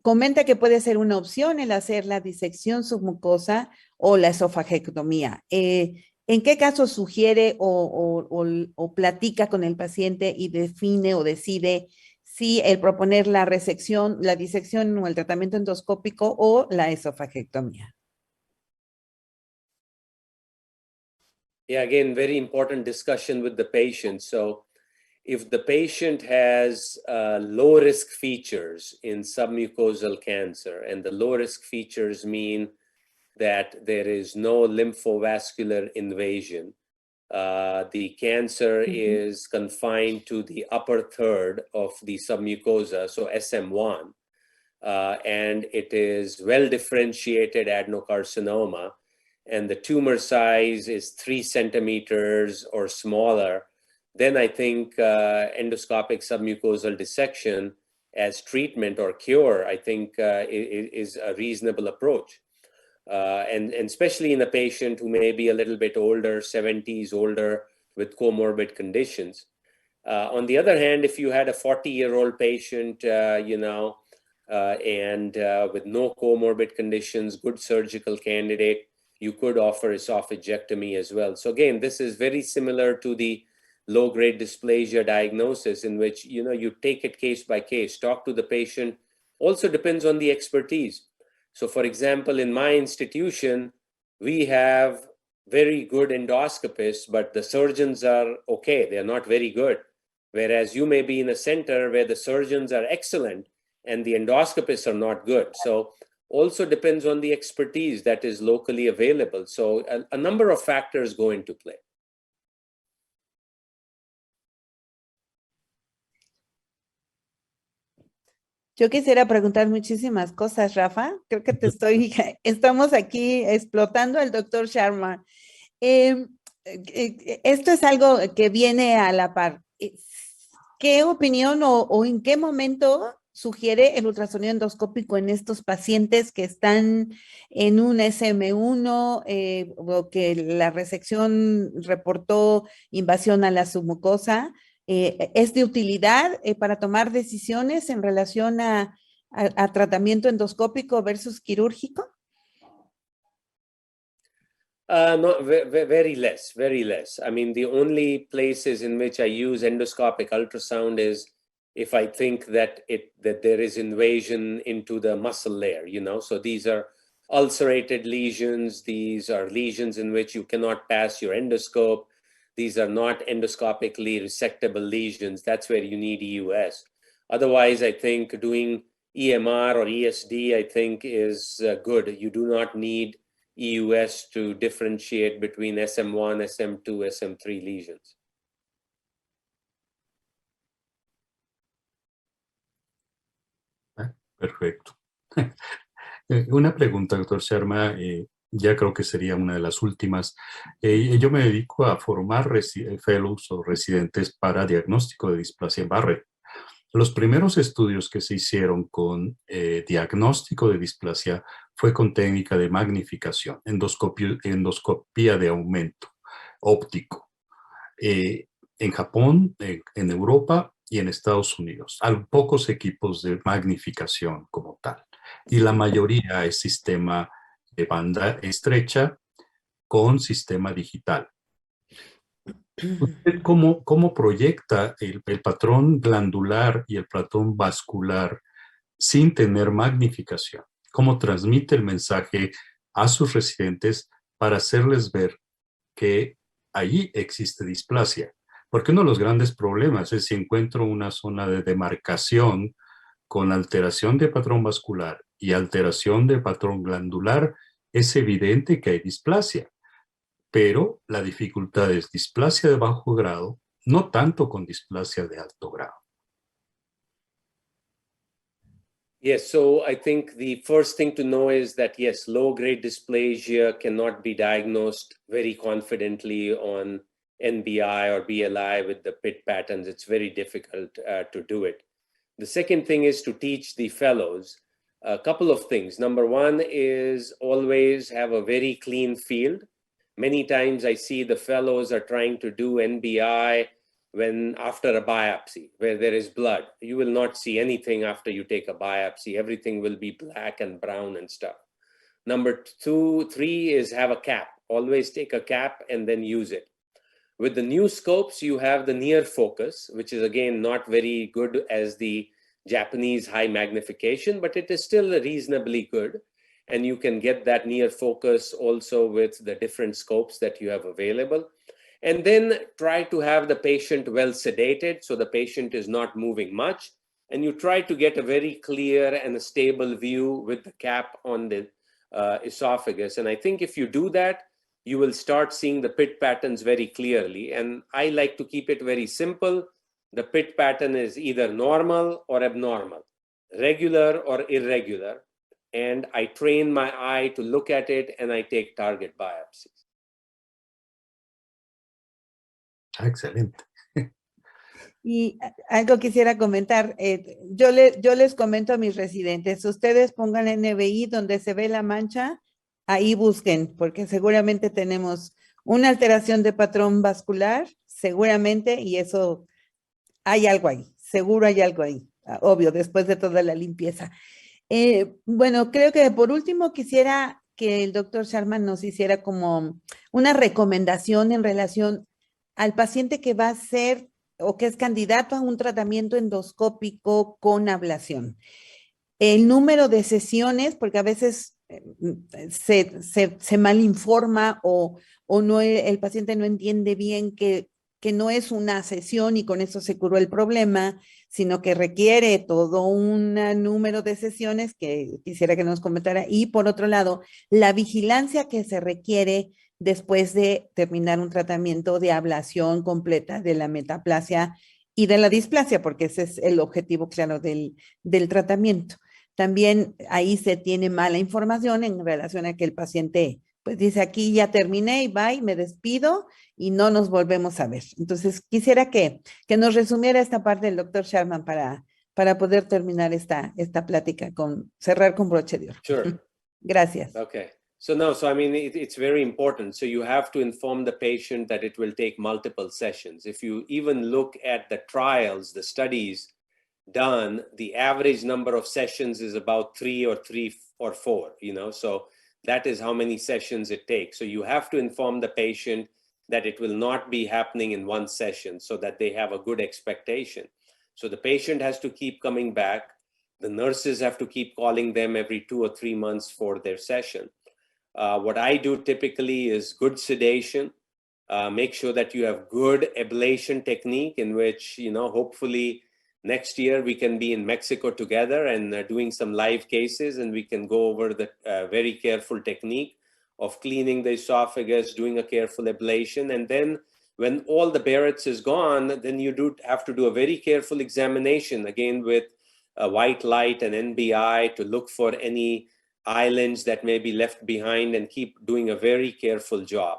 comenta que puede ser una opción el hacer la disección submucosa o la esofagectomía. ¿En qué caso sugiere o platica con el paciente y define o decide si el proponer la resección, la disección o el tratamiento endoscópico o la esofagectomía? Yeah, again, very important discussion with the patient. So if the patient has low risk features in submucosal cancer, and the low risk features mean that there is no lymphovascular invasion, the cancer is confined to the upper third of the submucosa, so SM1, and it is well differentiated adenocarcinoma, and the tumor size is 3 centimeters or smaller, then I think endoscopic submucosal dissection as treatment or cure, I think is a reasonable approach. And especially in a patient who may be a little bit older, 70s older, with comorbid conditions. On the other hand, if you had a 40-year-old patient, and with no comorbid conditions, good surgical candidate, you could offer esophagectomy as well. So again, this is very similar to the low-grade dysplasia diagnosis in which, you take it case by case, talk to the patient. Also depends on the expertise. So for example, in my institution, we have very good endoscopists, but the surgeons are okay. They're not very good. Whereas you may be in a center where the surgeons are excellent and the endoscopists are not good. So also depends on the expertise that is locally available. So a number of factors go into play. Yo quisiera preguntar muchísimas cosas, Rafa. Creo que estamos aquí explotando al doctor Sharma. Esto es algo que viene a la par. ¿Qué opinión o en qué momento sugiere el ultrasonido endoscópico en estos pacientes que están en un SM1 o que la resección reportó invasión a la submucosa? ¿Es de utilidad para tomar decisiones en relación a tratamiento endoscópico versus quirúrgico? No, very less, very less. I mean, the only places in which I use endoscopic ultrasound is if I think that there is invasion into the muscle layer, So these are ulcerated lesions. These are lesions in which you cannot pass your endoscope. These are not endoscopically resectable lesions. That's where you need EUS. Otherwise, I think doing EMR or ESD, I think, is good. You do not need EUS to differentiate between SM1, SM2, SM3 lesions. Perfecto. Una pregunta, doctor Sharma, ya creo que sería una de las últimas. Yo me dedico a formar fellows o residentes para diagnóstico de displasia Barrett. Los primeros estudios que se hicieron con diagnóstico de displasia fue con técnica de magnificación, endoscopía de aumento óptico. En Japón, en Europa y en Estados Unidos. Hay pocos equipos de magnificación como tal. Y la mayoría es sistema de banda estrecha con sistema digital. ¿Usted cómo proyecta el patrón glandular y el patrón vascular sin tener magnificación? ¿Cómo transmite el mensaje a sus residentes para hacerles ver que allí existe displasia? Porque uno de los grandes problemas es si encuentro una zona de demarcación con alteración de patrón vascular y alteración de patrón glandular, es evidente que hay displasia. Pero la dificultad es displasia de bajo grado, no tanto con displasia de alto grado. Yes, so I think the first thing to know is that, yes, low-grade dysplasia cannot be diagnosed very confidently on NBI or BLI with the PIT patterns. It's very difficult to do it. The second thing is to teach the fellows a couple of things. Number one is always have a very clean field. Many times I see the fellows are trying to do NBI when after a biopsy where there is blood. You will not see anything after you take a biopsy. Everything will be black and brown and stuff. Number 2, 3 is have a cap. Always take a cap and then use it. With the new scopes, you have the near focus, which is again not very good as the Japanese high magnification, but it is still reasonably good. And you can get that near focus also with the different scopes that you have available. And then try to have the patient well sedated so the patient is not moving much. And you try to get a very clear and a stable view with the cap on the esophagus. And I think if you do that, you will start seeing the PIT patterns very clearly. And I like to keep it very simple. The PIT pattern is either normal or abnormal, regular or irregular. And I train my eye to look at it and I take target biopsies. Excelente. Y algo quisiera comentar, yo les comento a mis residentes, ustedes pongan NBI donde se ve la mancha, ahí busquen, porque seguramente tenemos una alteración de patrón vascular, seguramente, y eso, hay algo ahí, seguro hay algo ahí, obvio, después de toda la limpieza. Bueno, creo que por último quisiera que el doctor Sharma nos hiciera como una recomendación en relación al paciente que va a ser o que es candidato a un tratamiento endoscópico con ablación. El número de sesiones, porque a veces se malinforma o no, el paciente no entiende bien que no es una sesión y con eso se curó el problema, sino que requiere todo un número de sesiones que quisiera que nos comentara. Y por otro lado, la vigilancia que se requiere después de terminar un tratamiento de ablación completa de la metaplasia y de la displasia, porque ese es el objetivo claro del tratamiento. También ahí se tiene mala información en relación a que el paciente pues dice aquí ya terminé y bye, me despido y no nos volvemos a ver. Entonces quisiera que nos resumiera esta parte del doctor Sharma para poder terminar esta plática, cerrar con broche de oro. Sure. Gracias. Okay. So I mean, it's very important. So you have to inform the patient that it will take multiple sessions. If you even look at the trials, the studies done, the average number of sessions is about 3 or 4, you know, so that is how many sessions it takes. So you have to inform the patient that it will not be happening in one session so that they have a good expectation. So the patient has to keep coming back. The nurses have to keep calling them every 2 or 3 months for their session. What I do typically is good sedation, make sure that you have good ablation technique in which, you know, hopefully next year we can be in Mexico together and doing some live cases, and we can go over the very careful technique of cleaning the esophagus, doing a careful ablation. And then when all the Barrett's is gone, then you do have to do a very careful examination, again with a white light and NBI, to look for any islands that may be left behind, and keep doing a very careful job.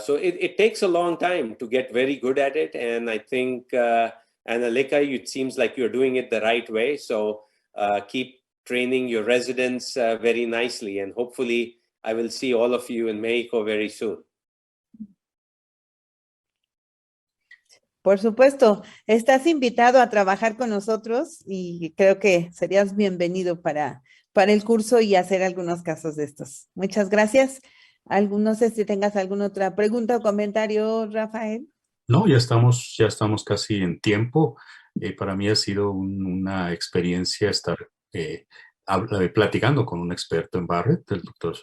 So it takes a long time to get very good at it. And I think, Annalika, it seems like you're doing it the right way. So keep training your residents very nicely. And hopefully I will see all of you in Mexico very soon. Por supuesto, estás invitado a trabajar con nosotros y creo que serías bienvenido para el curso y hacer algunos casos de estos. Muchas gracias. No sé si tengas alguna otra pregunta o comentario, Rafael. No, ya estamos casi en tiempo. Para mí ha sido una experiencia estar platicando con un experto en Barrett, el doctor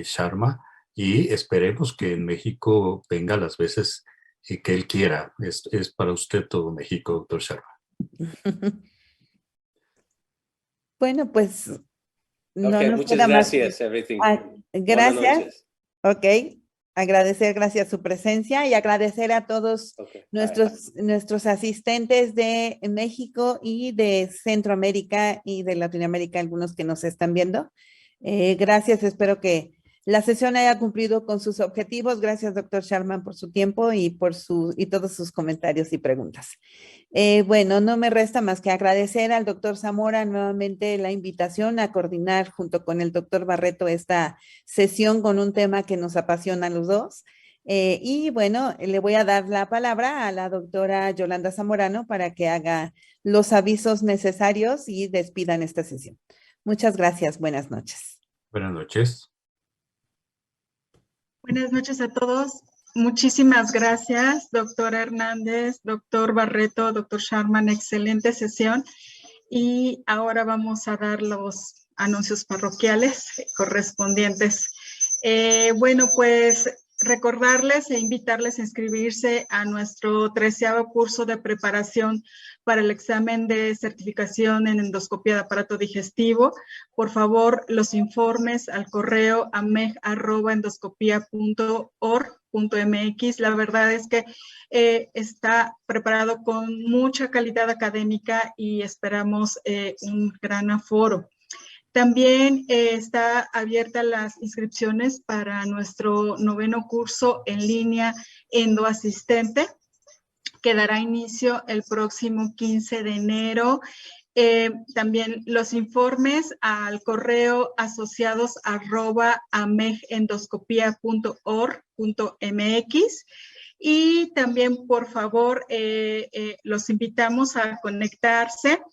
Sharma, y esperemos que en México venga las veces que él quiera. Es para usted todo México, doctor Sharma. Bueno, pues no Okay, nos muchas queda más que- gracias, everything. Gracias. Ok, agradecer gracias su presencia y agradecer a todos nuestros asistentes de México y de Centroamérica y de Latinoamérica, algunos que nos están viendo. Gracias, espero que la sesión haya cumplido con sus objetivos. Gracias, doctor Sharma, por su tiempo y todos sus comentarios y preguntas. Bueno, no me resta más que agradecer al doctor Zamora nuevamente la invitación a coordinar junto con el doctor Barreto esta sesión con un tema que nos apasiona a los dos. Y bueno, le voy a dar la palabra a la doctora Yolanda Zamorano para que haga los avisos necesarios y despidan esta sesión. Muchas gracias. Buenas noches. Buenas noches. Buenas noches a todos. Muchísimas gracias, doctora Hernández, doctor Barreto, doctor Sharman, excelente sesión. Y ahora vamos a dar los anuncios parroquiales correspondientes. Bueno, pues recordarles e invitarles a inscribirse a nuestro 13º curso de preparación para el examen de certificación en endoscopia de aparato digestivo. Por favor, los informes al correo ameg@endoscopia.org.mx. La verdad es que está preparado con mucha calidad académica y esperamos un gran aforo. También está abierta las inscripciones para nuestro 9º curso en línea Endoasistente, que dará inicio el próximo 15 de enero. También los informes al correo asociados@ameg-endoscopia.org.mx. Y también, por favor, los invitamos a conectarse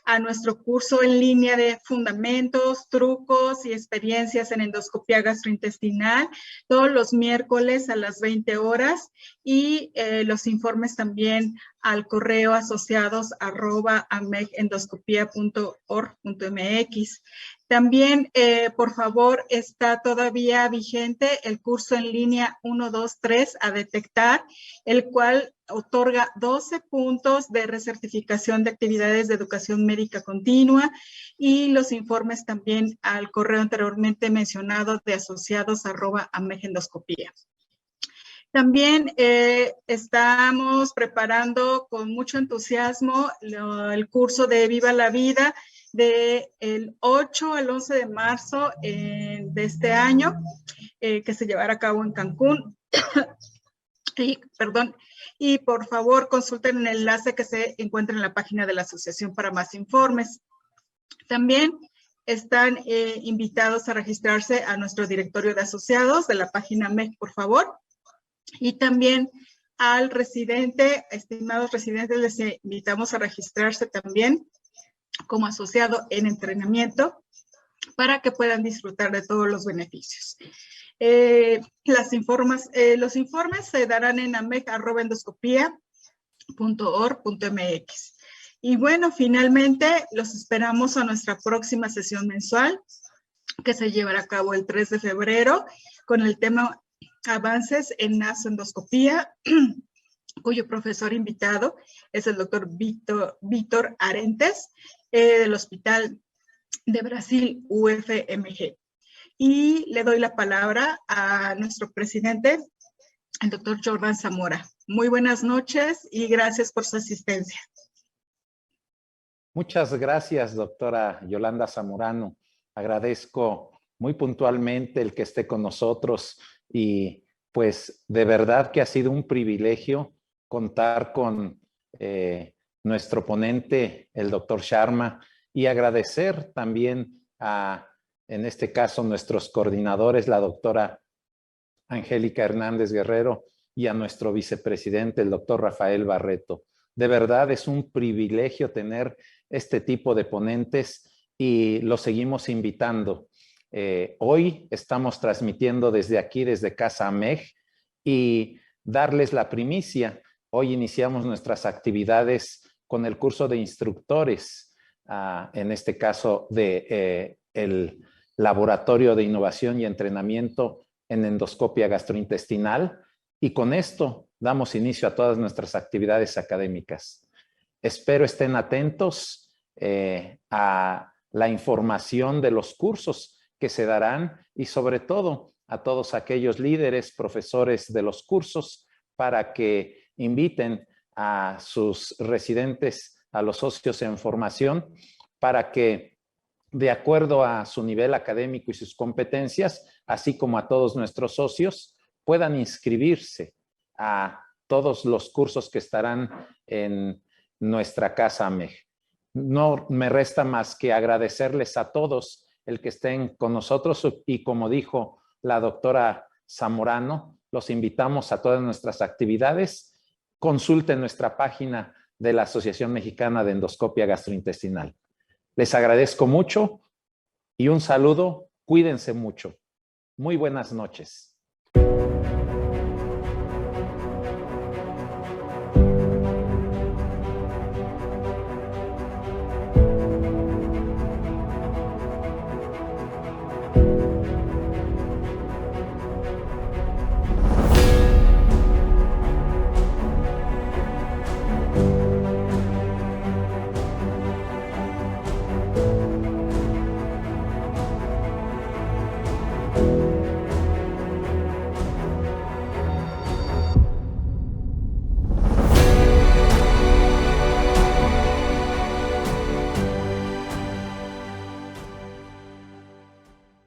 a nuestro curso en línea de fundamentos, trucos y experiencias en endoscopia gastrointestinal, todos los miércoles a las 20 horas, y los informes también al correo asociados@ameg-endoscopia.org.mx. También, por favor, está todavía vigente el curso en línea 1, 2, 3 a detectar, el cual otorga 12 puntos de recertificación de actividades de educación médica continua, y los informes también al correo anteriormente mencionado de asociados@ameg-endoscopia. También estamos preparando con mucho entusiasmo el curso de Viva la Vida del 8 al 11 de marzo de este año, que se llevará a cabo en Cancún. Y por favor consulten el enlace que se encuentra en la página de la asociación para más informes. También están invitados a registrarse a nuestro directorio de asociados de la página MEG, por favor. Y también al residente, estimados residentes, les invitamos a registrarse también como asociado en entrenamiento para que puedan disfrutar de todos los beneficios. Los informes se darán en ameg@endoscopia.org.mx. Y bueno, finalmente los esperamos a nuestra próxima sesión mensual, que se llevará a cabo el 3 de febrero con el tema Avances en nasoendoscopía, cuyo profesor invitado es el doctor Víctor Arentes, del Hospital de Brasil, UFMG. Y le doy la palabra a nuestro presidente, el doctor Jordan Zamora. Muy buenas noches y gracias por su asistencia. Muchas gracias, doctora Yolanda Zamorano. Agradezco muy puntualmente el que esté con nosotros y pues de verdad que ha sido un privilegio contar con nuestro ponente, el doctor Sharma, y agradecer también a, en este caso, nuestros coordinadores, la doctora Angélica Hernández Guerrero y a nuestro vicepresidente, el doctor Rafael Barreto. De verdad es un privilegio tener este tipo de ponentes y los seguimos invitando. Hoy estamos transmitiendo desde aquí, desde Casa AMEG, y darles la primicia. Hoy iniciamos nuestras actividades con el curso de instructores, en este caso el Laboratorio de Innovación y Entrenamiento en Endoscopia Gastrointestinal, y con esto damos inicio a todas nuestras actividades académicas. Espero estén atentos a la información de los cursos que se darán y sobre todo a todos aquellos líderes, profesores de los cursos, para que inviten a sus residentes, a los socios en formación, para que de acuerdo a su nivel académico y sus competencias, así como a todos nuestros socios, puedan inscribirse a todos los cursos que estarán en nuestra casa AMEG. No me resta más que agradecerles a todos el que estén con nosotros y como dijo la doctora Zamorano, los invitamos a todas nuestras actividades. Consulten nuestra página de la Asociación Mexicana de Endoscopia Gastrointestinal. Les agradezco mucho y un saludo. Cuídense mucho. Muy buenas noches.